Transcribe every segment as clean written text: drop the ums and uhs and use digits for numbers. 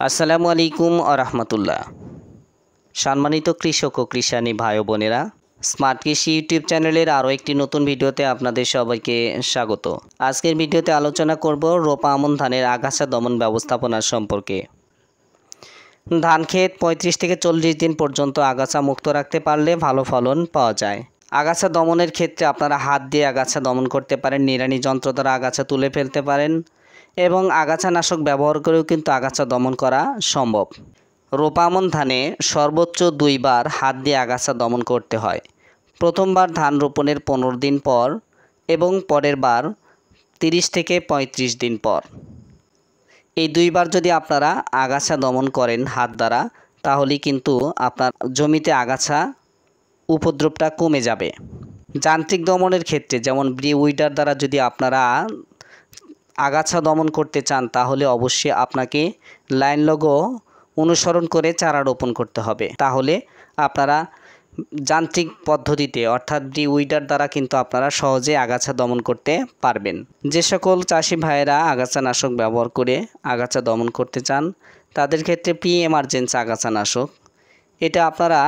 আসসালামু আলাইকুম আ রহমতুল্লাহ। সম্মানিত কৃষক ও কৃষানী ভাই ও বোনেরা, স্মার্ট কৃষি ইউটিউব চ্যানেলের আরও একটি নতুন ভিডিওতে আপনাদের সবাইকে স্বাগত। আজকের ভিডিওতে আলোচনা করব রোপা আমন ধানের আগাছা দমন ব্যবস্থাপনা সম্পর্কে। ধান ক্ষেত 35 থেকে 40 দিন পর্যন্ত আগাছা মুক্ত রাখতে পারলে ভালো ফলন পাওয়া যায়। আগাছা দমনের ক্ষেত্রে আপনারা হাত দিয়ে আগাছা দমন করতে পারেন, নিড়ানি যন্ত্র দ্বারা আগাছা তুলে ফেলতে পারেন এবং আগাছানাশক ব্যবহার করেও কিন্তু আগাছা দমন করা সম্ভব। রোপা আমন ধানে সর্বোচ্চ 2 বার হাত দিয়ে আগাছা দমন করতে হয়। প্রথমবার ধান রোপণের 15 দিন পর এবং পরের বার 30 থেকে 35 দিন পর। এই 2 বার যদি আপনারা আগাছা দমন করেন হাত দ্বারা, তাহলে কিন্তু আপনার জমিতে আগাছা উপদ্রবটা কমে যাবে। যান্ত্রিক দমনের ক্ষেত্রে যেমন উইডার দ্বারা যদি আপনারা আগাছা দমন করতে চান, তাহলে অবশ্যই আপনাকে লাইন লগো অনুসরণ করে চারা রোপণ করতে হবে। তাহলে আপনারা যান্ত্রিক পদ্ধতিতে অর্থাৎ উইডার দ্বারা কিন্তু আপনারা সহজে আগাছা দমন করতে পারবেন। যে সকল চাষি ভাইয়েরা আগাছানাশক ব্যবহার করে আগাছা দমন করতে চান, তাদের ক্ষেত্রে এমার্জেন্সি আগাছানাশক, এটা আপনারা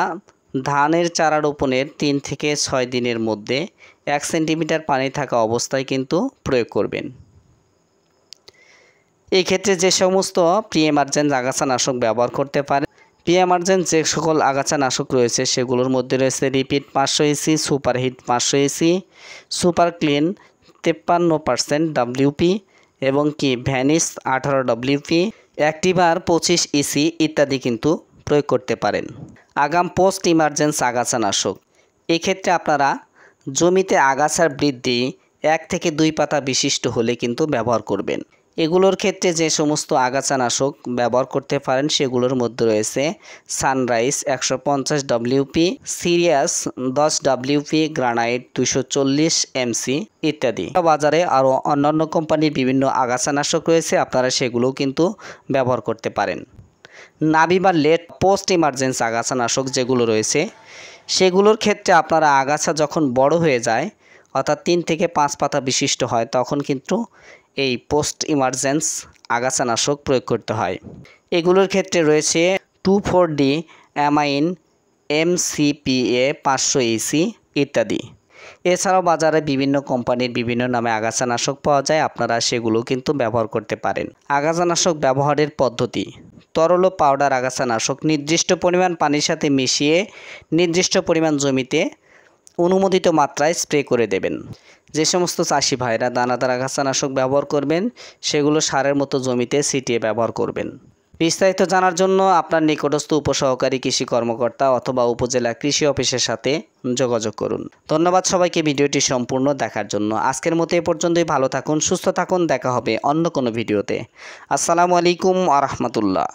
ধানের চারা রোপণের 3 থেকে 6 দিনের মধ্যে 1 সেন্টিমিটার পানি থাকা অবস্থায় কিন্তু প্রয়োগ করবেন। এই ক্ষেত্রে যে সমস্ত এমার্জেন্সি আগাছানাশক ব্যবহার করতে পারেন, এমার্জেন্সি যে সকল আগাছানাশক রয়েছে সেগুলোর মধ্যে রয়েছে repeat 500 EC, superhit 500 EC, super clean 53% WP এবং ভ্যানিস 18 WP, অ্যাক্টিভার 25 ইসি ইত্যাদি কিন্তু প্রয়োগ করতে পারেন। আগাম পোস্ট ইমার্জেন্সি আগাছানাশক, এক্ষেত্রে আপনারা জমিতে আগাছার বৃদ্ধি 1 থেকে 2 পাতা বিশিষ্ট হলে কিন্তু ব্যবহার করবেন। এগুলোর ক্ষেত্রে যে সমস্ত আগাছানাশক ব্যবহার করতে পারেন সেগুলোর মধ্যে রয়েছে sunrise 150 WP, serious 10 WP, granite 240 MC ইত্যাদি। বাজারে আরও অন্যান্য কোম্পানির বিভিন্ন আগাছানাশক রয়েছে, আপনারা সেগুলোও কিন্তু ব্যবহার করতে পারেন। নাভি বা লেট পোস্ট ইমার্জেন্সি আগাছানাশক যেগুলো রয়েছে, সেগুলোর ক্ষেত্রে আপনারা আগাছা যখন বড় হয়ে যায় অর্থাৎ 3 থেকে 5 পাতা বিশিষ্ট হয়, তখন কিন্তু এই পোস্ট ইমার্জেন্স আগাছানাশক প্রয়োগ করতে হয়। এগুলোর ক্ষেত্রে রয়েছে 2,4-D অ্যামাইন, MCPA 500 ইসি ইত্যাদি। এছাড়াও বাজারে বিভিন্ন কোম্পানির বিভিন্ন নামে আগাছানাশক পাওয়া যায়, আপনারা সেগুলো কিন্তু ব্যবহার করতে পারেন। আগাছানাশক ব্যবহারের পদ্ধতি: তরল ও পাউডার আগাছানাশক নির্দিষ্ট পরিমাণ পানির সাথে মিশিয়ে নির্দিষ্ট পরিমাণ জমিতে অনুমোদিত মাত্রায় স্প্রে করে দেবেন। যে সমস্ত চাষি ভাইরা দানাদার আগাছানাশক ব্যবহার করবেন, সেগুলো সারের মতো জমিতে ছিটিয়ে ব্যবহার করবেন। বিস্তারিত জানার জন্য আপনার নিকটস্থ উপসহকারী কৃষি কর্মকর্তা অথবা উপজেলা কৃষি অফিসের সাথে যোগাযোগ করুন। ধন্যবাদ সবাইকে ভিডিওটি সম্পূর্ণ দেখার জন্য। আজকের মতো এ পর্যন্তই। ভালো থাকুন, সুস্থ থাকুন, দেখা হবে অন্য কোনো ভিডিওতে। আসসালামু আলাইকুম আ রহমতুল্লাহ।